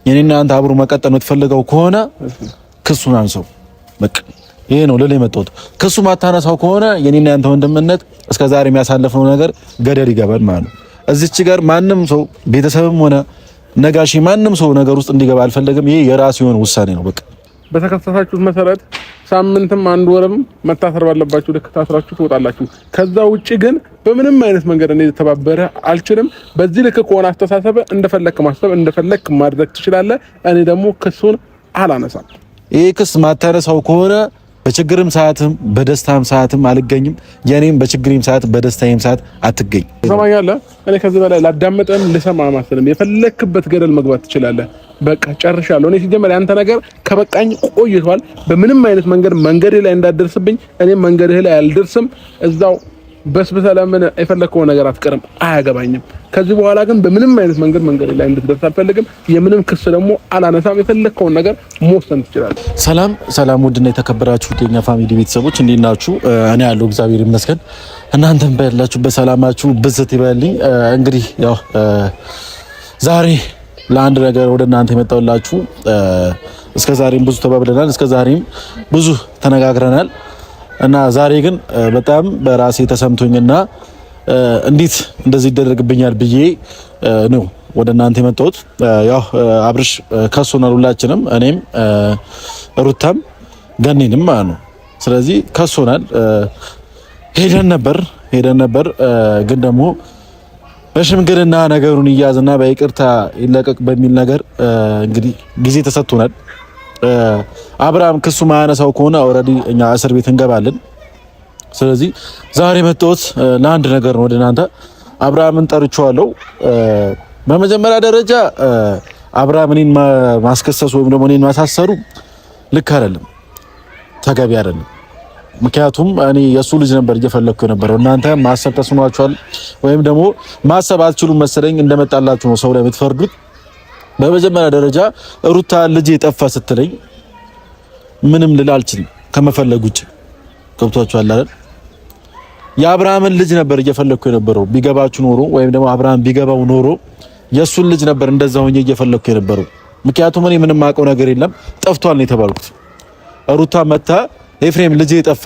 የኔና አንተ አብሮ መቀጠል የምትፈልገው ከሆነ ክሱን አንሰው። በቃ ይሄ ነው ልል የመጣሁት። ክሱ ማታነሳው ከሆነ የኔና አንተ ወንድምነት እስከዛሬ የሚያሳልፈው ነገር ገደል ይገባል ማለት ነው። እዚች ጋር ማንም ሰው ቤተሰብም ሆነ ነጋሺ ማንም ሰው ነገር ውስጥ እንዲገባ አልፈለግም። ይሄ የራሱ የሆነ ውሳኔ ነው። በቃ በተከሰሳችሁት መሰረት ሳምንትም አንድ ወርም መታሰር ባለባችሁ ልክ ታስራችሁ ትወጣላችሁ። ከዛ ውጪ ግን በምንም አይነት መንገድ እኔ ተባበረ አልችልም። በዚህ ልክ ከሆነ አስተሳሰብ እንደፈለክ ማሰብ እንደፈለክ ማድረግ ትችላለህ። እኔ ደግሞ ክሱን አላነሳም። ይሄ ክስ ማታነሳው ከሆነ በችግርም ሰዓትም በደስታም ሰዓትም አልገኝም። የኔም በችግሬም ሰዓት በደስታዬም ሰዓት አትገኝ። ሰማኛለህ? እኔ ከዚህ በላይ ላዳመጠን ልሰማ ማሰለም የፈለክበት ገደል መግባት ትችላለህ። በቃ ጨርሻለሁ። እኔ ሲጀመር ያንተ ነገር ከበቃኝ ቆይቷል። በምንም አይነት መንገድ ላይ እንዳደርስብኝ እኔም መንገድህ ላይ አልደርስም። እዛው በስብሰ ለምን የፈለከው ነገር አትቀርም፣ አያገባኝም። ከዚህ በኋላ ግን በምንም አይነት መንገድ ላይ እንድትደርስ አልፈልግም። የምንም ክስ ደግሞ አላነሳም። የፈለከውን ነገር መወሰን ትችላለህ። ሰላም ውድና የተከበራችሁ የኛ ፋሚሊ ቤተሰቦች እንዴት ናችሁ? እኔ ያለው እግዚአብሔር ይመስገን። እናንተም ባላችሁበት ሰላማችሁ ብዝት ይበልኝ። እንግዲህ ያው ዛሬ ለአንድ ነገር ወደ እናንተ የመጣሁላችሁ እስከዛሬም ብዙ ተባብለናል፣ እስከዛሬም ብዙ ተነጋግረናል እና ዛሬ ግን በጣም በራሴ ተሰምቶኝና እንዴት እንደዚህ ይደረግብኛል ብዬ ነው ወደ እናንተ የመጣሁት። ያው አብርሽ ከሱናል፣ ሁላችንም እኔም ሩታም ገኒንም ማለት ነው። ስለዚህ ከሱናል ሄደን ነበር ግን ደግሞ በሽምግልና ነገሩን ይያዝና በይቅርታ ይለቀቅ በሚል ነገር እንግዲህ ጊዜ ተሰጥቶናል። አብርሃም ክሱ ማያነሳው ከሆነ ኦልሬዲ እኛ እስር ቤት እንገባለን። ስለዚህ ዛሬ መጣሁት ለአንድ ነገር ነው ወደ እናንተ። አብርሃምን ጠርቼዋለሁ። በመጀመሪያ ደረጃ አብርሃም እኔን ማስከሰሱ ወይም ደግሞ እኔን ማሳሰሩ ልክ አይደለም፣ ተገቢ አይደለም። ምክንያቱም እኔ የሱ ልጅ ነበር እየፈለኩ የነበረው። እናንተ ማሰብ ተስኗችኋል ወይም ደግሞ ማሰብ አትችሉም መሰለኝ። እንደመጣላችሁ ነው ሰው ላይ የምትፈርዱት። በመጀመሪያ ደረጃ ሩታ ልጅ የጠፋ ስትለኝ ምንም ልል አልችልም ከመፈለግ ውጭ። ገብቷችኋል አይደል? የአብርሃምን ልጅ ነበር እየፈለኩ የነበረው። ቢገባችሁ ኖሮ ወይም ደግሞ አብርሃም ቢገባው ኖሮ የሱን ልጅ ነበር እንደዛ ሆኜ እየፈለኩ የነበረው። ምክንያቱም እኔ ምንም አውቀው ነገር የለም፣ ጠፍቷል ነው የተባልኩት። ሩታ መታ ኤፍሬም ልጄ ጠፋ፣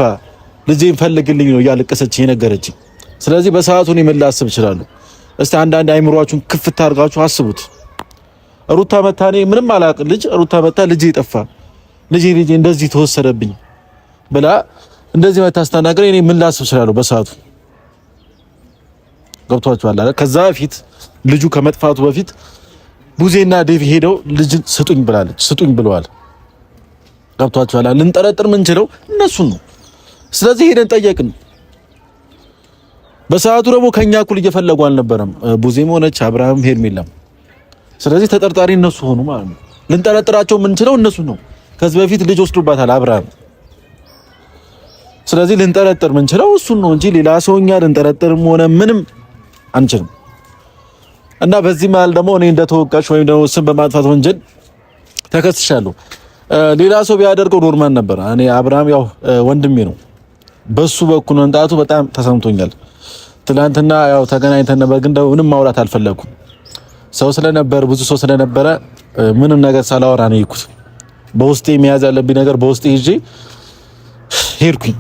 ልጄን ፈልግልኝ ነው እያለቀሰች የነገረችኝ። ስለዚህ በሰዓቱ እኔ ምን ላስብ እችላለሁ? እስቲ አንዳንድ አይምሯችሁን ክፍት አድርጋችሁ አስቡት። ሩታ መታ እኔ ምንም አላውቅም ልጅ ሩታ መታ ልጄ ጠፋ፣ ልጄ እንደዚህ ተወሰደብኝ ብላ እንደዚህ መታ አስተናገረ። እኔ ምን ላስብ እችላለሁ በሰዓቱ? ገብቷችኋል አይደል? ከዛ በፊት ልጁ ከመጥፋቱ በፊት ቡዜና ዴቭ ሄደው ልጅን ስጡኝ ብለዋል። ገብቷችኋል? ልንጠረጥር ምንችለው እነሱን ነው። ስለዚህ ሄደን ጠየቅን። በሰዓቱ ደግሞ ከኛ እኩል እየፈለጉ አልነበረም ቡዜም ሆነች አብርሃም ሄርሜላም። ስለዚህ ተጠርጣሪ እነሱ ሆኑ ማለት ነው። ልንጠረጥራቸው ምንችለው እነሱ ነው። ከዚህ በፊት ልጅ ወስዶባታል አብርሃም። ስለዚህ ልንጠረጥር ምንችለው እሱን ነው እንጂ ሌላ ሰውኛ ልንጠረጥርም ሆነ ምንም አንችልም። እና በዚህ መሀል ደግሞ እኔ እንደተወቃሽ ወይም ደግሞ ስም በማጥፋት ወንጀል ተከስሻለሁ። ሌላ ሰው ቢያደርገው ኖርማል ነበር። እኔ አብርሃም ያው ወንድሜ ነው፣ በሱ በኩል መምጣቱ በጣም ተሰምቶኛል። ትናንትና ያው ተገናኝተን ነበር፣ ግን ደግሞ ምንም ማውራት አልፈለኩም። ሰው ስለነበር ብዙ ሰው ስለነበረ ምንም ነገር ሳላወራ ነው የሄድኩት። በውስጤ መያዝ ያለብኝ ነገር በውስጤ ይዤ ሄድኩኝ።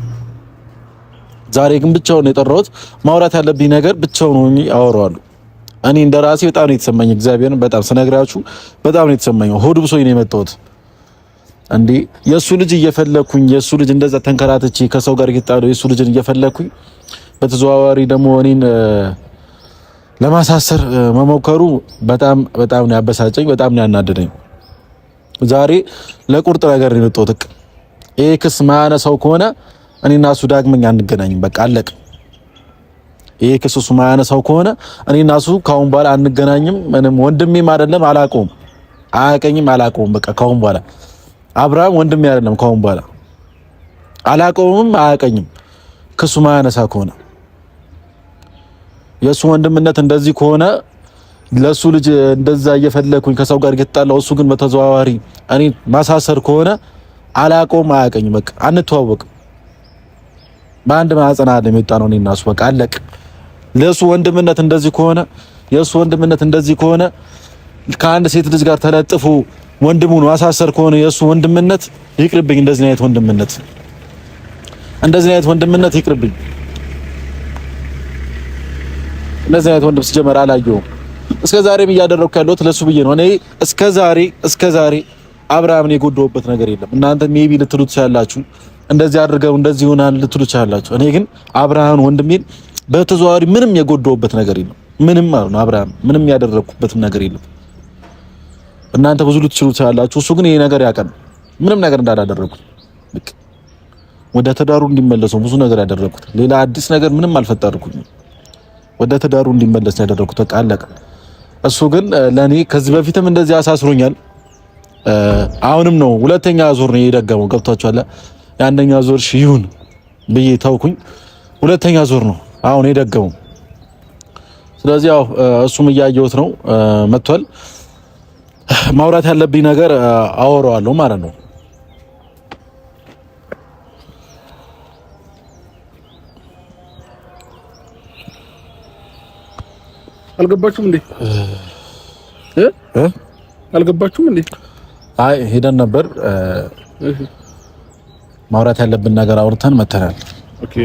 ዛሬ ግን ብቻውን የጠራሁት ማውራት ያለብኝ ነገር ብቻውን ሆኜ አወራዋለሁ። እኔ እንደራሴ በጣም ነው የተሰማኝ። እግዚአብሔርን በጣም ስነግራችሁ በጣም ነው የተሰማኝ። ሆድ ብሶኝ ነው የመጣሁት። እንዴ የሱ ልጅ እየፈለኩኝ የሱ ልጅ እንደዛ ተንከራተቼ ከሰው ጋር እየጣለው የሱ ልጅን እየፈለኩኝ በተዘዋዋሪ ደግሞ እኔን ለማሳሰር መሞከሩ በጣም ነው ያበሳጨኝ፣ በጣም ነው ያናደደኝ። ዛሬ ለቁርጥ ነገር ነው የመጣሁት። ይሄ ክስ ማያነሳው ከሆነ እኔና እሱ ዳግመኛ አንገናኝም። በቃ አለቅ። ይሄ ክስ እሱ ማያነሳው ከሆነ እኔና እሱ ካሁን በኋላ አንገናኝም። ምንም ወንድሜም አይደለም፣ አላውቀውም፣ አያውቀኝም፣ አላውቀውም። በቃ ካሁን በኋላ አብርሃም ወንድሜ አይደለም። ካሁን በኋላ አላውቀውም፣ አያውቀኝም። ክሱ ማያነሳ ከሆነ የሱ ወንድምነት እንደዚህ ከሆነ ለሱ ልጅ እንደዛ እየፈለኩኝ ከሰው ጋር እየተጣላው እሱ ግን በተዘዋዋሪ እኔ ማሳሰር ከሆነ አላውቀውም፣ አያውቀኝም። በቃ አንተዋወቅም። በአንድ ማህፀን አለ የመጣ ነው እኔና እሱ። በቃ አለቅ። ለሱ ወንድምነት እንደዚህ ከሆነ የሱ ወንድምነት እንደዚህ ከሆነ ከአንድ ሴት ልጅ ጋር ተለጥፎ ወንድሙን ማሳሰር ከሆነ የሱ ወንድምነት ይቅርብኝ። እንደዚህ አይነት ወንድምነት ይቅርብኝ። እንደዚህ አይነት ወንድም ሲጀመር አላየሁም። እስከዛሬም እያደረኩ ያለሁት ለሱ ብዬ ነው። እኔ እስከዛሬ አብርሃምን የጎዳሁበት ነገር የለም። እናንተ ሜቢ ልትሉት ትችላላችሁ፣ እንደዚህ አድርገው እንደዚህ ሆናን ልትሉት ትችላላችሁ። እኔ ግን አብርሃምን ወንድሜን በተዘዋዋሪ ምንም የጎዳሁበት ነገር የለም። ምንም ማለት ነው። አብርሃም ምንም ያደረኩበትም ነገር የለም። እናንተ ብዙ ልትችሉት ትችላላችሁ። እሱ ግን ይሄ ነገር ያቀን ምንም ነገር እንዳላደረኩት ወደ ትዳሩ እንዲመለስ ብዙ ነገር ያደረኩት። ሌላ አዲስ ነገር ምንም አልፈጠርኩኝ። ወደ ትዳሩ እንዲመለስ ያደረኩት በቃ አለቀ። እሱ ግን ለኔ ከዚህ በፊትም እንደዚህ አሳስሮኛል። አሁንም ነው ሁለተኛ ዙር ነው የደገመው። ገብቷችኋል? የአንደኛ ዙር ይሁን ብዬ ታውኩኝ። ሁለተኛ ዙር ነው አሁን የደገመው። ስለዚህ ያው እሱም እያየሁት ነው መጥቷል። ማውራት ያለብኝ ነገር አወራዋለሁ ማለት ነው። አልገባችሁም እንዴ? አልገባችሁም እንዴ? አይ ሄደን ነበር። ማውራት ያለብን ነገር አውርተን መተናል። ኦኬ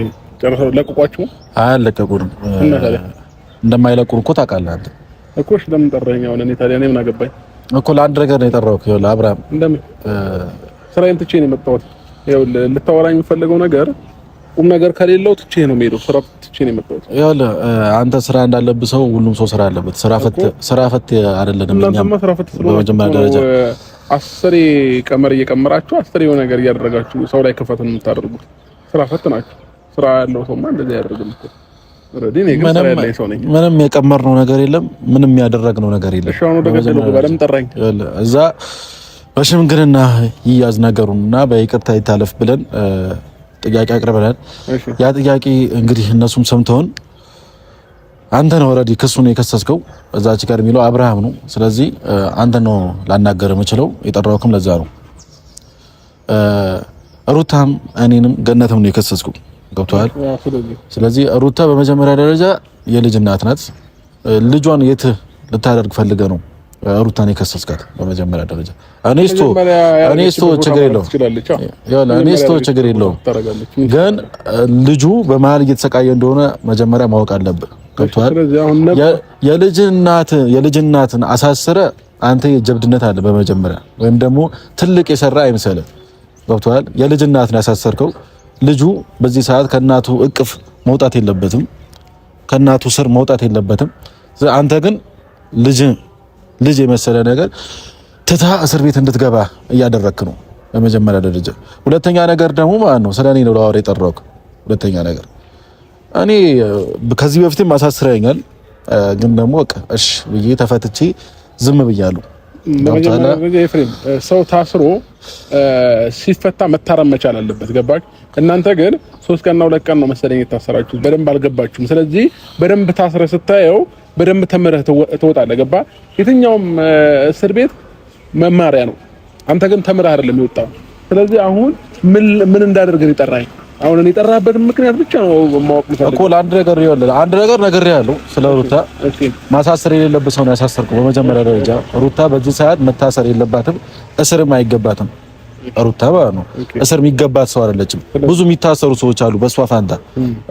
ጨርሰው ለቀቋችሁ? አለቀቁን። እንደማይለቁን እኮ ታውቃለህ አንተ እኮ። እሺ ለምን ጠራኸኝ? አሁን እኔ ታዲያ ምን አገባኝ እኮ። ለአንድ ነገር ነው የጠራሁት። ይኸውልህ አብርሃም፣ እንደምን ስራዬን ትቼ ነው የመጣሁት። ይኸውልህ ልታወራኝ የምፈልገው ነገር ቁም ነገር ከሌለው ትቼ ነው የምሄደው። ስራ ትቼ ነው የመጣሁት። ይኸውልህ አንተ ስራ እንዳለብህ ሰው ሁሉም ሰው ስራ አለበት። ስራ ፈት አይደለም። እኛም በመጀመሪያ ደረጃ አስሬ ቀመር እየቀመራችሁ አስሬ የሆነ ነገር እያደረጋችሁ ሰው ላይ ክፈትን የምታደርጉት ስራ ፈት ናችሁ። ስራ ያለው ሰውማ እንደዚህ ያደርግም እኮ። ምንም የቀመርነው ነገር የለም። ምንም ያደረግነው ነገር የለም። እሺ አሁን ወደ ገደሉ በለም ጠራኝ። እዛ በሽምግልና ይያዝ ነገሩና በይቅርታ ይታለፍ ብለን ጥያቄ አቅርበናል። ያ ጥያቄ እንግዲህ እነሱም ሰምተውን አንተ ነው ኦልሬዲ ክሱን የከሰስከው እዛች ጋር የሚለው አብርሃም ነው። ስለዚህ አንተ ነው ላናገር የምችለው። የጠራውክም ለዛ ነው። ሩታም እኔንም ገነትም ነው የከሰስከው። ገብቶሃል? ስለዚህ ሩታ በመጀመሪያ ደረጃ የልጅ እናት ናት። ልጇን የት ልታደርግ ፈልገ ነው ሩታን የከሰስካት? በመጀመሪያ ደረጃ እኔስቶ ችግር የለውም፣ ግን ልጁ በመሀል እየተሰቃየ እንደሆነ መጀመሪያ ማወቅ አለብህ። ገብቶሃል? የልጅ እናትን አሳስረ አንተ የጀብድነት አለ በመጀመሪያ፣ ወይም ደግሞ ትልቅ የሰራ አይምሰልህ። ገብቶሃል? የልጅ እናትን ያሳሰርከው ልጁ በዚህ ሰዓት ከእናቱ እቅፍ መውጣት የለበትም፣ ከእናቱ ስር መውጣት የለበትም። አንተ ግን ልጅ የመሰለ ነገር ትታ እስር ቤት እንድትገባ እያደረክ ነው በመጀመሪያ ደረጃ። ሁለተኛ ነገር ደግሞ ማለት ነው ስለኔ ነው ለአወራ የጠራሁት። ሁለተኛ ነገር እኔ ከዚህ በፊትም አሳስረኛል፣ ግን ደግሞ በቃ እሺ ብዬ ተፈትቼ ዝም ብያለሁ። ሰው ታስሮ ሲፈታ መታረም መቻል አለበት። ገባች? እናንተ ግን 3 ቀንና 2 ቀን ነው መሰለኝ የታሰራችሁት። በደንብ አልገባችሁም። ስለዚህ በደንብ ታስረ ስታየው በደንብ ተመረህ ትወጣለህ። ገባ? የትኛውም እስር ቤት መማሪያ ነው። አንተ ግን ተምረህ አይደለም የወጣው። ስለዚህ አሁን ምን እንዳደርግህ ይጠራኝ? አሁን እኔ የጠራህበትን ምክንያት ብቻ ነው ማወቅ የምፈልገው እኮ። አንድ ነገር ነግሬሃለሁ ስለ ሩታ። ማሳሰር የሌለበት ሰው ነው ያሳሰርከው። በመጀመሪያ ደረጃ ሩታ በዚህ ሰዓት መታሰር የለባትም፣ እስርም አይገባትም። ሩታ ማለት ነው እስር የሚገባት ሰው አይደለችም። ብዙ የሚታሰሩ ሰዎች አሉ በሷ ፋንታ።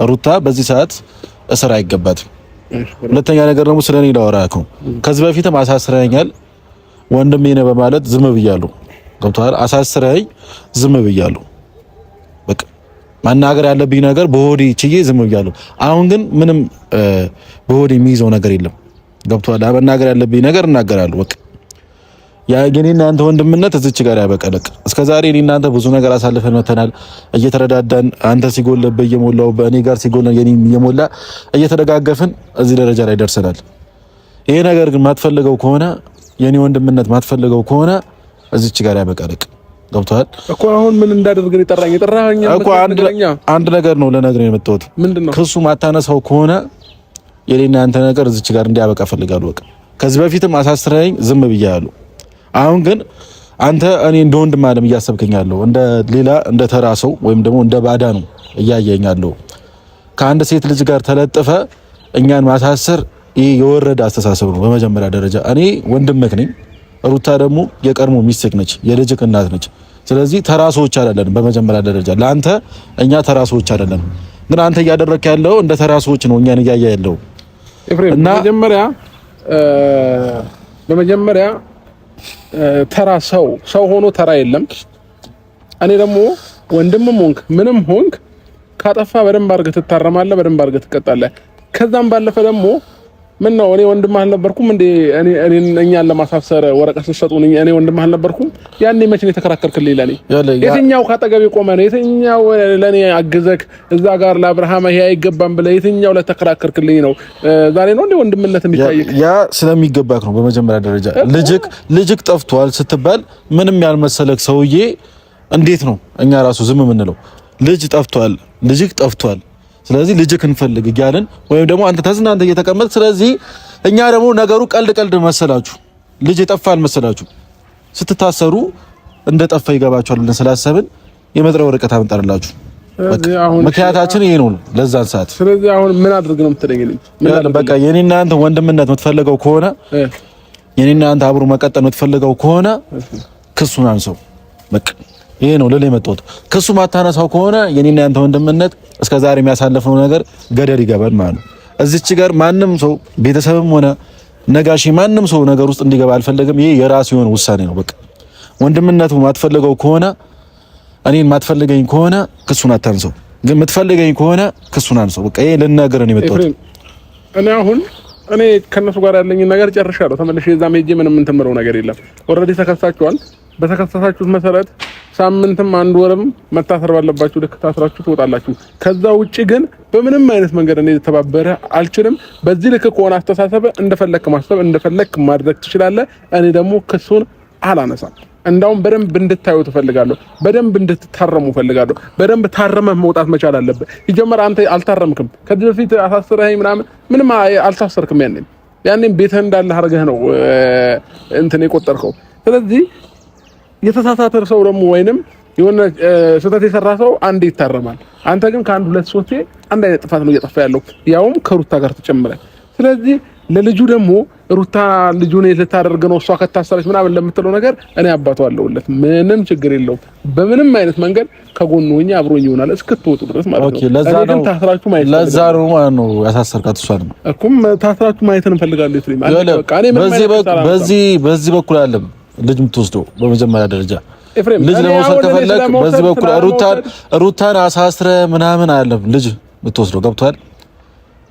ሩታ በዚህ ሰዓት እስር አይገባትም። ሁለተኛ ነገር ደግሞ ስለኔ ላወራከው፣ ከዚህ በፊትም አሳስረኛል ወንድሜ ነህ በማለት ዝም ብያለሁ። ገብቶሃል? አሳስረኝ ዝም ብያለሁ። በቃ ማናገር ያለብኝ ነገር በሆዴ ችዬ ዝም ብያለሁ። አሁን ግን ምንም በሆዴ የሚይዘው ነገር የለም። ገብቶሃል? መናገር ያለብኝ ነገር እናገራለሁ። በቃ የኔና አንተ ወንድምነት እዚች ጋር ያበቀለቅ። እስከዛሬ እኔና አንተ ብዙ ነገር አሳልፈን መተናል፣ እየተረዳዳን፣ አንተ ሲጎልብህ እየሞላው በእኔ ጋር ሲጎል የኔም እየሞላ እየተደጋገፍን እዚህ ደረጃ ላይ ደርሰናል። ይሄ ነገር ግን ማትፈልገው ከሆነ የኔ ወንድምነት ማትፈልገው ከሆነ እዚች ጋር ያበቀለቅ። ገብቶሃል እኮ። አሁን ምን እንዳደርግን የጠራኸኝ እኮ አንድ ነገር ነው ለነገር የመጣሁት። ክሱ ማታነሳው ከሆነ የኔና አንተ ነገር እዚች ጋር እንዲያበቃ ፈልጋለሁ። በቃ ከዚህ በፊትም አሳስረኝ ዝም ብያለሁ። አሁን ግን አንተ እኔ እንደ ወንድም አለም እያሰብከኛለሁ፣ እንደ ሌላ እንደ ተራ ሰው ወይም ደግሞ እንደ ባዳ ነው እያየኛለሁ። ከአንድ ሴት ልጅ ጋር ተለጥፈ እኛን ማሳሰር ይሄ የወረደ አስተሳሰብ ነው። በመጀመሪያ ደረጃ እኔ ወንድምህ ነኝ፣ ሩታ ደግሞ የቀድሞ ሚስትህ ነች፣ የልጅህ እናት ነች። ስለዚህ ተራ ሰዎች አይደለንም። በመጀመሪያ ደረጃ ለአንተ እኛ ተራ ሰዎች አይደለንም፣ ግን አንተ እያደረክ ያለው እንደ ተራ ሰዎች ነው እኛን እያያ ያለው እና በመጀመሪያ ተራ ሰው ሆኖ ተራ የለም። እኔ ደግሞ ወንድምም ሆንክ ምንም ሆንክ ካጠፋ በደንብ አድርገህ ትታረማለህ፣ በደንብ አድርገህ ትቀጣለህ። ከዛም ባለፈ ደግሞ ምን ነው እኔ ወንድምህ አልነበርኩም እንዴ? እኛን ለማሳሰር ወረቀት ስትሰጡን እኔ ወንድምህ አልነበርኩም? ያኔ መቼ ነው የተከራከርክልኝ? ለኔ የትኛው ካጠገቤ ቆመ ነው? የትኛው ለኔ አግዘክ እዛ ጋር ለአብርሃም ይሄ አይገባም ብለህ የትኛው ለተከራከርክልኝ ነው? ዛሬ ነው እንዴ ወንድምነት የሚታየክ? ያ ስለሚገባክ ነው። በመጀመሪያ ደረጃ ልጅክ ጠፍቷል ስትባል ምንም ያልመሰለክ ሰውዬ እንዴት ነው እኛ ራሱ ዝም የምንለው? ልጅ ጠፍቷል፣ ልጅክ ጠፍቷል፣ ስለዚህ ልጅክ እንፈልግ እያልን ወይም ደግሞ አንተ ተዝናንተ እየተቀመጥ፣ ስለዚህ እኛ ደግሞ ነገሩ ቀልድ መሰላችሁ፣ ልጅ የጠፋል መሰላችሁ። ስትታሰሩ እንደ ጠፋ ይገባችኋል ብለን ስላሰብን የመጥሪያ ወረቀት አመጣንላችሁ። ምክንያታችን ይሄ ነው ለዛን ሰዓት። ስለዚህ አሁን ምን አድርግ ነው የምትለኝ? በቃ የኔና አንተ ወንድምነት የምትፈልገው ከሆነ የኔና አንተ አብሮ መቀጠል የምትፈልገው ከሆነ ክሱን አንሰው። በቃ ይሄ ነው ለሌ መጥቶት ክሱ ማታነሳው ከሆነ የኔና ያንተ ወንድምነት እስከዛሬ የሚያሳልፈው ነገር ገደል ይገባል ማለት ነው። እዚች ጋር ማንም ሰው ቤተሰብም ሆነ ነጋሺ ማንም ሰው ነገር ውስጥ እንዲገባ አልፈለግም። ይሄ የራሱ የሆነ ውሳኔ ነው። በቃ ወንድምነቱ ማትፈልገው ከሆነ እኔን ማትፈልገኝ ከሆነ ክሱን አታንሰው፣ ግን የምትፈልገኝ ከሆነ ክሱን አንሰው። በቃ ይሄ ልናገር ነው የመጣሁት። እኔ ከነሱ ጋር ያለኝ ነገር ጨርሻለሁ። ተመልሼ እዛ ሄጄ ምንም እንትምረው ነገር የለም። ኦልሬዲ ተከሳችኋል። በተከሳሳችሁት መሰረት ሳምንትም አንድ ወርም መታሰር ባለባችሁ ልክ ታስራችሁ ትወጣላችሁ። ከዛ ውጪ ግን በምንም አይነት መንገድ እኔ ተባበረ አልችልም። በዚህ ልክ ከሆነ አስተሳሰብ እንደፈለክ ማሰብ እንደፈለክ ማድረግ ትችላለህ። እኔ ደግሞ ክሱን አላነሳም። እንዳውም በደንብ እንድታዩ ትፈልጋለሁ። በደንብ እንድትታረሙ ፈልጋለሁ። በደንብ ታረመህ መውጣት መቻል አለብህ። ይጀመር አንተ አልታረምክም። ከዚህ በፊት አሳስረኸኝ ምንም አልታሰርክም። ያኔም ቤትህ እንዳለ አድርገህ ነው እንትን የቆጠርከው። ስለዚህ የተሳሳተ ሰው ደግሞ ወይንም የሆነ ስህተት የሰራ ሰው አንዴ ይታረማል። አንተ ግን ከአንድ ሁለት ሶስቴ አንድ አይነት ጥፋት ነው እየጠፋ ያለው፣ ያውም ከሩታ ጋር ተጨምረ። ስለዚህ ለልጁ ደግሞ ሩታ ልጁን ልታደርግ ነው እሷ ከታሰረች ምናምን ለምትለው ነገር እኔ አባቱ አለውለት፣ ምንም ችግር የለውም። በምንም አይነት መንገድ ከጎኑ ሆኜ አብሮኝ ይሆናል እስክትወጡ ድረስ ማለት ነው። ለዛን ታስራችሁ ማየት ለዛሩ ነው ያሳሰርካት እሷ ነው እኩም ታስራችሁ ማየት እንፈልጋለን። ይትሪም በቃ እኔ በዚህ በኩል አለም ልጅ የምትወስደው በመጀመሪያ ደረጃ ልጅ ለመውሰድ ከፈለክ በዚህ በኩል ሩታን አሳስረ ምናምን አይደለም ልጅ የምትወስደው። ገብቷል?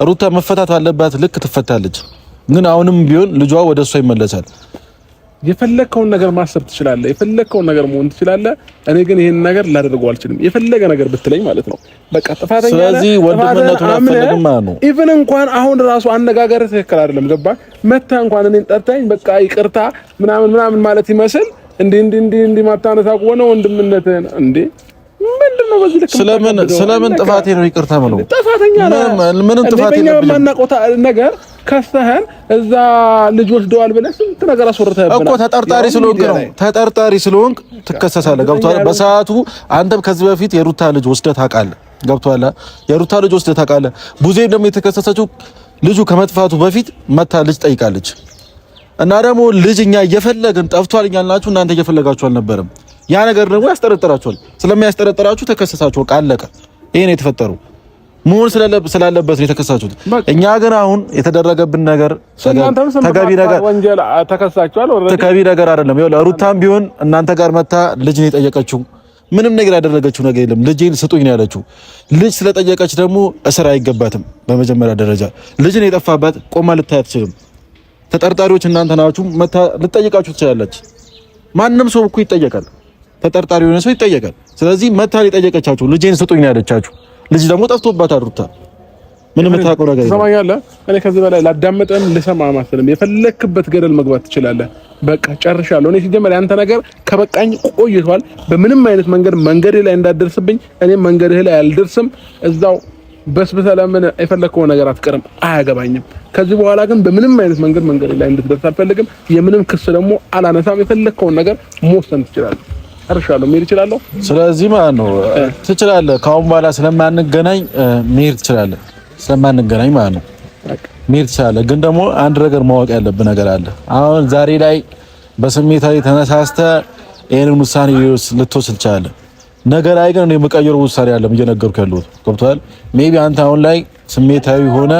ሩታ መፈታት አለባት፣ ልክ ትፈታለች። ግን አሁንም ቢሆን ልጇ ወደሷ ይመለሳል። የፈለከውን ነገር ማሰብ ትችላለህ፣ የፈለከውን ነገር መሆን ትችላለህ። እኔ ግን ይሄን ነገር ላደርገው አልችልም። የፈለገ ነገር ብትለኝ ማለት ነው በቃ ጥፋተኛ ነህ። ስለዚህ ወንድምነቱን አፈልግም ማለት ነው። ኢቭን እንኳን አሁን ራሱ አነጋገር ትክክል አይደለም። ገባ መታ እንኳን እኔን ጠርታኝ በቃ ይቅርታ ምናምን ማለት ይመስል እንዴ ማታነሳ ከሆነ ወንድምነትን እንዴ ምንድነው? በዚህ ልክ ስለምን ጥፋቴ ነው ይቅርታ ማለት ነው? ጥፋተኛ ነህ። ምንም ጥፋቴ ነው የማናውቀው ነገር ከስተህን እዛ ልጅ ወስደዋል ብለህ ስንት ነገር አስወርተህብናል እኮ። ተጠርጣሪ ስለሆንክ ትከሰሳለህ። ገብቶሃል? በሰዓቱ አንተም ከዚህ በፊት የሩታ ልጅ ወስደህ ታውቃለህ። ገብቶሃል? የሩታ ልጅ ወስደህ ታውቃለህ። ቡዜም ደግሞ የተከሰሰችው ልጁ ከመጥፋቱ በፊት መታ ልጅ ጠይቃለች። እና ደግሞ ልጅ እኛ እየፈለግን ጠፍቷል እያልናችሁ እናንተ እየፈለጋችሁ አልነበረም። ያ ነገር ደግሞ ያስጠረጥራችኋል። ስለሚያስጠረጥራችሁ ተከሰሳችሁ። በቃ አለቀ። ይሄ ነው የተፈጠረው። መሆን ስላለበት ነው የተከሳችሁት። እኛ ግን አሁን የተደረገብን ነገር ተገቢ ነገር ወንጀል ተከሳችኋል። ተገቢ ነገር አይደለም። ይኸውልህ ሩታም ቢሆን እናንተ ጋር መታ ልጅ ነው የጠየቀችው። ምንም ነገር ያደረገችው ነገር የለም። ልጅን ስጡኝ ነው ያለችው። ልጅ ስለጠየቀች ደግሞ እስር አይገባትም። በመጀመሪያ ደረጃ ልጅ ነው የጠፋባት። ቆማ ልታይ አትችልም። ተጠርጣሪዎች እናንተ ናችሁ። መታ ልጠይቃችሁ ትችላለች። ማንም ሰው እኮ ይጠየቃል። ተጠርጣሪ የሆነ ሰው ይጠየቃል። ስለዚህ መታ የጠየቀቻችሁ ልጅን ስጡኝ ነው ያለቻችሁ። ልጅ ደግሞ ጠፍቶባታል ሩታ። ምንም የምታውቀው ነገር ትሰማኛለህ? እኔ ከዚህ በላይ ላዳምጥም ልሰማም አልፈልግም። የፈለክበት ገደል መግባት ትችላለህ። በቃ ጨርሻለሁ። እኔ ሲጀመር ያንተ ነገር ከበቃኝ ቆይቷል። በምንም አይነት መንገድ ላይ እንዳደርስብኝ እኔም መንገድህ ላይ አልደርስም። እዛው በስብሰህ ለምን የፈለከው ነገር አትቀርም፣ አያገባኝም። ከዚህ በኋላ ግን በምንም አይነት መንገድ ላይ እንድትደርስ አልፈልግም። የምንም ክስ ደግሞ አላነሳም። የፈለከውን ነገር መወሰን ትችላለህ። እርሻለሁ መሄድ እችላለሁ። ስለዚህ ማለት ነው ትችላለህ። ከአሁን በኋላ ስለማንገናኝ መሄድ ትችላለህ። ስለማንገናኝ ማለት ነው። መሄድ ትችላለህ። ግን ደግሞ አንድ ነገር ማወቅ ያለብህ ነገር አለ። አሁን ዛሬ ላይ በስሜታዊ ተነሳስተህ ይሄንን ውሳኔ ልትወስድ ትችላለህ። ነገ ላይ ግን የምቀይረው ውሳኔ አለ እየነገርኩህ ያለሁት ገብቶሃል? ሜቢ አንተ አሁን ላይ ስሜታዊ ሆነ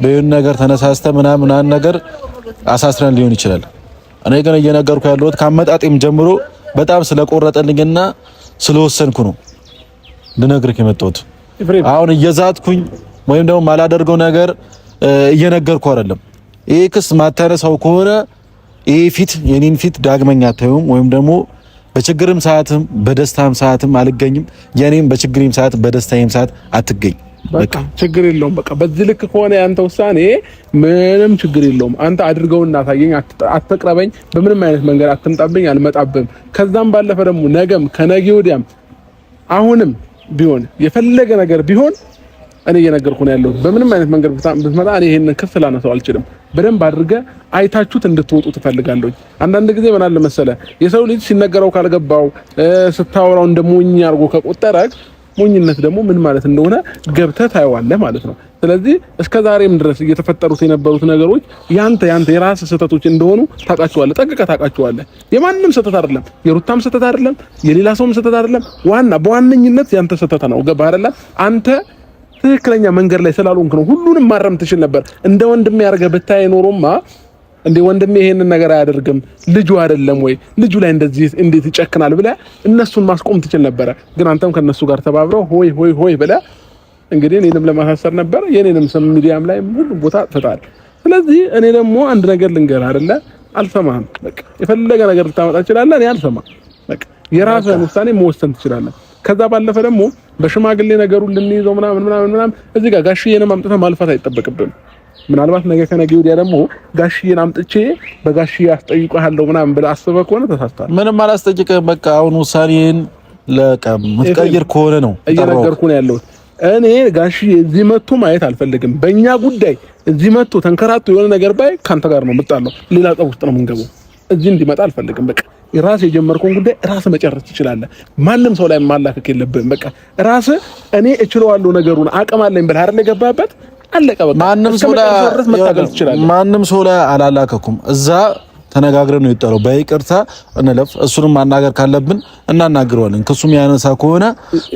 በየሆነ ነገር ተነሳስተህ ምናምን ነገር አሳስረን ሊሆን ይችላል። እኔ ግን እየነገርኩህ ያለሁት ከአመጣጤም ጀምሮ በጣም ስለቆረጠልኝና ስለወሰንኩ ነው ልነግርህ የመጣሁት። አሁን እየዛትኩኝ ወይም ደግሞ ማላደርገው ነገር እየነገርኩህ አይደለም። ይሄ ክስ ማታነሳው ከሆነ ይሄ ፊት የኔን ፊት ዳግመኛ አታዩም፣ ወይም ደግሞ በችግርም ሰዓትም በደስታም ሰዓትም አልገኝም። የኔም በችግሬም ሰዓት በደስታዬም ሰዓት አትገኝ። በቃ ችግር የለውም። በቃ በዚህ ልክ ከሆነ ያንተ ውሳኔ ምንም ችግር የለውም። አንተ አድርገውና ታየኝ፣ አትቅረበኝ፣ በምንም አይነት መንገድ አትምጣብኝ፣ አልመጣብም። ከዛም ባለፈ ደግሞ ነገም ከነገ ወዲያም አሁንም ቢሆን የፈለገ ነገር ቢሆን እኔ እየነገርኩ ነው ያለሁት። በምንም አይነት መንገድ ብትመጣ እኔ ይሄንን ክስ ላነሳው አልችልም። በደንብ አድርገህ አይታችሁት እንድትወጡ ትፈልጋለሁ። አንዳንድ ጊዜ ምን አለ መሰለህ የሰው ልጅ ሲነገረው ካልገባው ስታወራው እንደሞኝ አድርጎ ከቆጠረክ ሞኝነት ደግሞ ምን ማለት እንደሆነ ገብተህ ታየዋለህ ማለት ነው። ስለዚህ እስከ ዛሬም ድረስ እየተፈጠሩት የነበሩት ነገሮች ያንተ የራስ ስህተቶች እንደሆኑ ታውቃቸዋለህ፣ ጠንቅቀህ ታውቃቸዋለህ። የማንም ስህተት አይደለም፣ የሩታም ስህተት አይደለም፣ የሌላ ሰውም ስህተት አይደለም። በዋነኝነት ያንተ ስህተት ነው። ገባህ አይደለ? አንተ ትክክለኛ መንገድ ላይ ስላልሆንክ ነው። ሁሉንም ማረም ትችል ነበር። እንደ ወንድሜ ያርገህ ብታይ ኖሮማ እንደ ወንድሜ ይሄንን ነገር አያደርግም ልጁ አይደለም ወይ ልጁ ላይ እንደዚህ እንዴት ይጨክናል ብለህ እነሱን ማስቆም ትችል ነበር። ግን አንተም ከነሱ ጋር ተባብረው ሆይ ብለህ እንግዲህ እኔንም ለማሳሰር ነበር። የኔንም ስም ሚዲያም ላይ ሁሉ ቦታ ፈታል። ስለዚህ እኔ ደግሞ አንድ ነገር ልንገርህ አይደለ፣ አልሰማህም። በቃ የፈለገ ነገር ልታመጣ ትችላለህ፣ እኔ አልሰማህም። በቃ የራስህን ውሳኔ መወሰን ትችላለህ። ከዛ ባለፈ ደግሞ በሽማግሌ ነገሩን ልንይዘው ምናምን እዚህ ጋር ጋሽዬንም አምጥተህ ማልፋት አይጠበቅብህም። ምናልባት ነገ ከነገ ወዲያ ደግሞ ጋሽዬን አምጥቼ በጋሽዬ አስጠይቀሃለሁ ምናምን ብለህ አስበህ ከሆነ ተሳስተሃል። ምንም አላስጠይቅህም። በቃ አሁን ውሳኔን ለቀም የምትቀይር ከሆነ ነው እየነገርኩህ ነው ያለሁት። እኔ ጋሽዬ እዚህ መጥቶ ማየት አልፈልግም። በእኛ ጉዳይ እዚህ መጥቶ ተንከራቶ የሆነ ነገር ባይ ካንተ ጋር ነው የምጣለው፣ ሌላ ጠብ ውስጥ ነው የምንገባው። እዚህ እንዲመጣ አልፈልግም። በቃ ራስ የጀመርከውን ጉዳይ ራስ መጨረስ ትችላለህ። ማንም ሰው ላይ ማላከክ የለብህም። በቃ ራስ እኔ እችለዋለሁ ነገሩን አቅም አለኝ ብለህ አይደል የገባህበት፣ አለቀ በቃ። ማንም ሰው ላይ አላላከኩም። እዛ ተነጋግረን ነው የጠራው። በይቅርታ እንለፍ። እሱንም ማናገር ካለብን እናናግረዋለን። ክሱም ያነሳ ከሆነ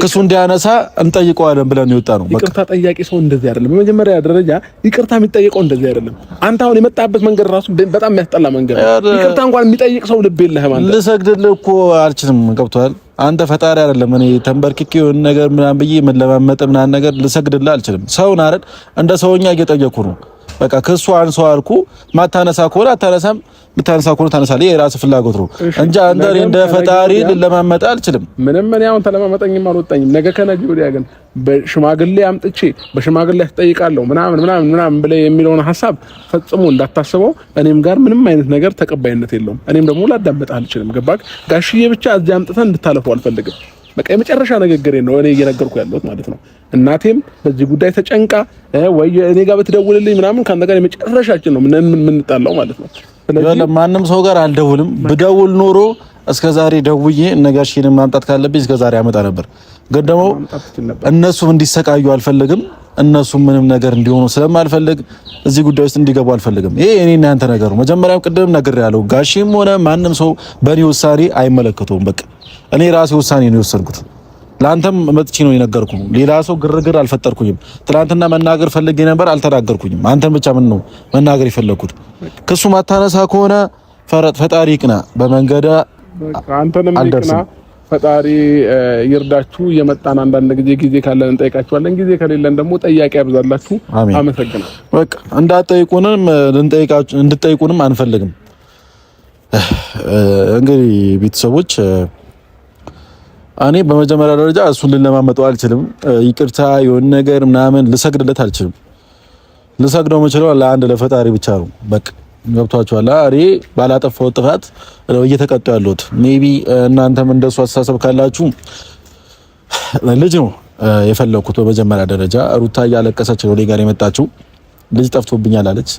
ክሱ እንዲያነሳ እንጠይቀዋለን ብለን ነው የወጣነው። በቃ ይቅርታ ጠያቂ ሰው እንደዚህ አይደለም። በመጀመሪያ ደረጃ ይቅርታ የሚጠይቀው እንደዚህ አይደለም። አንተ አሁን የመጣበት መንገድ ራሱ በጣም የሚያስጠላ መንገድ ነው። ይቅርታ እንኳን የሚጠይቅ ሰው ልብ የለህም አንተ። ልሰግድልህ እኮ አልችልም። ገብቶሃል? አንተ ፈጣሪ አይደለም። እኔ ተንበርክኬ የሆነ ነገር ምናምን ብዬ መለማመጥ ምናምን ነገር ልሰግድልህ አልችልም። ሰውን አይደል እንደ ሰውኛ እየጠየኩ ነው። በቃ ክሱ አንሰው አልኩ። ማታነሳ ከሆነ አታነሳም፣ ምታነሳ ከሆነ ታነሳለህ። የራስህ ፍላጎት ነው እንጂ አንተ እንደ ፈጣሪ ልለማመጥ አልችልም። ምንም እኔ አሁን ተለማመጠኝም አልወጣኝም። ነገ ከነገ ወዲያ ግን በሽማግሌ አምጥቼ በሽማግሌ አስጠይቃለሁ ምናምን ብለህ የሚለውን ሐሳብ ፈጽሞ እንዳታስበው። እኔም ጋር ምንም አይነት ነገር ተቀባይነት የለውም። እኔም ደግሞ ላዳምጥህ አልችልም። ገባክ? ጋሽዬ ብቻ እዚህ አምጥተን እንድታለፈው አልፈልግም። በቃ የመጨረሻ ንግግሬ ነው እኔ እየነገርኩ ያለሁት ማለት ነው። እናቴም በዚህ ጉዳይ ተጨንቃ ወይ እኔ ጋር ብትደውልልኝ ምናምን ካንተ ጋር የመጨረሻችን ነው የምንጣላው ማለት ነው። ስለዚህ ማንም ሰው ጋር አልደውልም። ብደውል ኖሮ እስከዛሬ ደውዬ ነጋሽን ማምጣት ካለብኝ እስከዛሬ አመጣ ነበር። ግን ደግሞ እነሱም እንዲሰቃዩ አልፈልግም። እነሱም ምንም ነገር እንዲሆኑ ስለማልፈልግ እዚህ ጉዳይ ውስጥ እንዲገቡ አልፈልግም። ይሄ እኔና ያንተ ነገር ነው። መጀመሪያም ቅድም ነግሬያለሁ። ጋሽም ሆነ ማንም ሰው በእኔ ውሳኔ አይመለከተውም። በቃ እኔ ራሴ ውሳኔ ነው የወሰንኩት። ለአንተም መጥቼ ነው የነገርኩ። ሌላ ሰው ግርግር አልፈጠርኩኝም። ትናንትና መናገር ፈልጌ ነበር፣ አልተናገርኩኝም። አንተም ብቻ ምን ነው መናገር የፈለኩት። ክሱ ማታነሳ ከሆነ ፈጣሪ ይቅና፣ በመንገዳ አንተንም ይቅና፣ ፈጣሪ ይርዳችሁ። የመጣን አንዳንድ ጊዜ ካለን እንጠይቃችኋለን፣ ጊዜ ከሌለን ደግሞ ጠያቂ ያብዛላችሁ። አመሰግናለሁ። በቃ እንድጠይቁንም አንፈልግም። እንግዲህ ቤተሰቦች እኔ በመጀመሪያ ደረጃ እሱን ልለማመጠው አልችልም። ይቅርታ የሆነ ነገር ምናምን ልሰግድለት አልችልም። ልሰግደው የምችለው ለአንድ ለፈጣሪ ብቻ ነው። በቃ ገብቷችኋል? እኔ ባላጠፋው ጥፋት ነው እየተቀጣሁ ያለሁት። ሜቢ እናንተም እንደሱ አስተሳሰብ ካላችሁ ልጅ ነው የፈለኩት። በመጀመሪያ ደረጃ ሩታ እያለቀሰች ነው እኔ ጋር የመጣችው። ልጅ ጠፍቶብኛል አለች።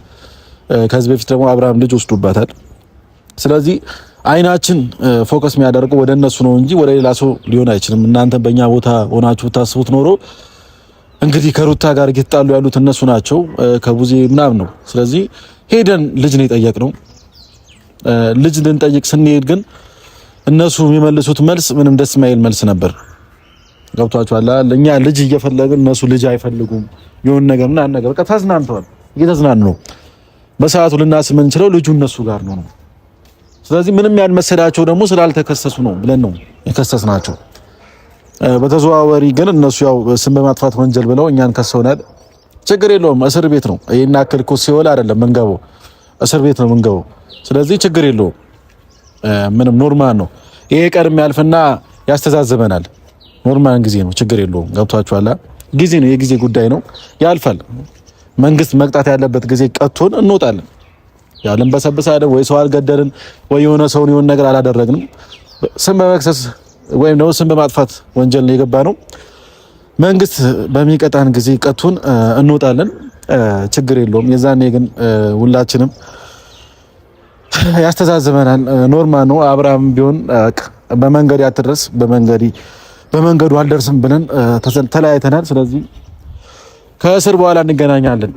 ከዚህ በፊት ደግሞ አብርሃም ልጅ ወስዶባታል። ስለዚህ አይናችን ፎከስ የሚያደርገው ወደ እነሱ ነው እንጂ ወደ ሌላ ሰው ሊሆን አይችልም። እናንተ በእኛ ቦታ ሆናችሁ ታስቡት ኖሮ እንግዲህ ከሩታ ጋር እየተጣሉ ያሉት እነሱ ናቸው ከቡዜ ምናምን ነው። ስለዚህ ሄደን ልጅ ነው የጠየቅነው። ልጅ ልንጠይቅ ስንሄድ ግን እነሱ የሚመልሱት መልስ ምንም ደስ የማይል መልስ ነበር። ገብቷቸዋል። እኛ ልጅ እየፈለግን እነሱ ልጅ አይፈልጉም። የሆነ ነገር እና ነገር በቃ ተዝናንተዋል፣ እየተዝናኑ ነው። በሰዓቱ ልናስብ የምንችለው ልጁ እነሱ ጋር ነው። ስለዚህ ምንም ያልመሰላቸው ደግሞ ስላልተከሰሱ ነው ብለን ነው የከሰስናቸው። በተዘዋዋሪ ግን እነሱ ያው ስም በማጥፋት ወንጀል ብለው እኛን ከሰውናል። ችግር የለውም፣ እስር ቤት ነው። ይሄን አክል እኮ ሲወል አይደለም መንገበው፣ እስር ቤት ነው መንገበው። ስለዚህ ችግር የለውም፣ ምንም ኖርማል ነው። ይሄ ቀድም ያልፍና ያስተዛዝበናል። ኖርማል ጊዜ ነው፣ ችግር የለውም። ገብቷችኋል? ጊዜ ነው፣ የጊዜ ጉዳይ ነው፣ ያልፋል። መንግስት መቅጣት ያለበት ጊዜ ቀጥቶን እንወጣለን። ያው ልንበሰብስ አይደል ወይ ሰው አልገደልን ወይ የሆነ ሰውን የሆነ ነገር አላደረግንም። ስም በመክሰስ ወይም ደግሞ ስም በማጥፋት ወንጀል ነው የገባ ነው። መንግስት በሚቀጣን ጊዜ ቀጥቶን እንወጣለን። ችግር የለውም። የዛኔ ግን ሁላችንም ያስተዛዝበናል። ኖርማል ነው። አብርሃም ቢሆን በመንገድ አትድረስ በመንገዱ አልደርስም ብለን ተለያይተናል። ስለዚህ ከእስር በኋላ እንገናኛለን።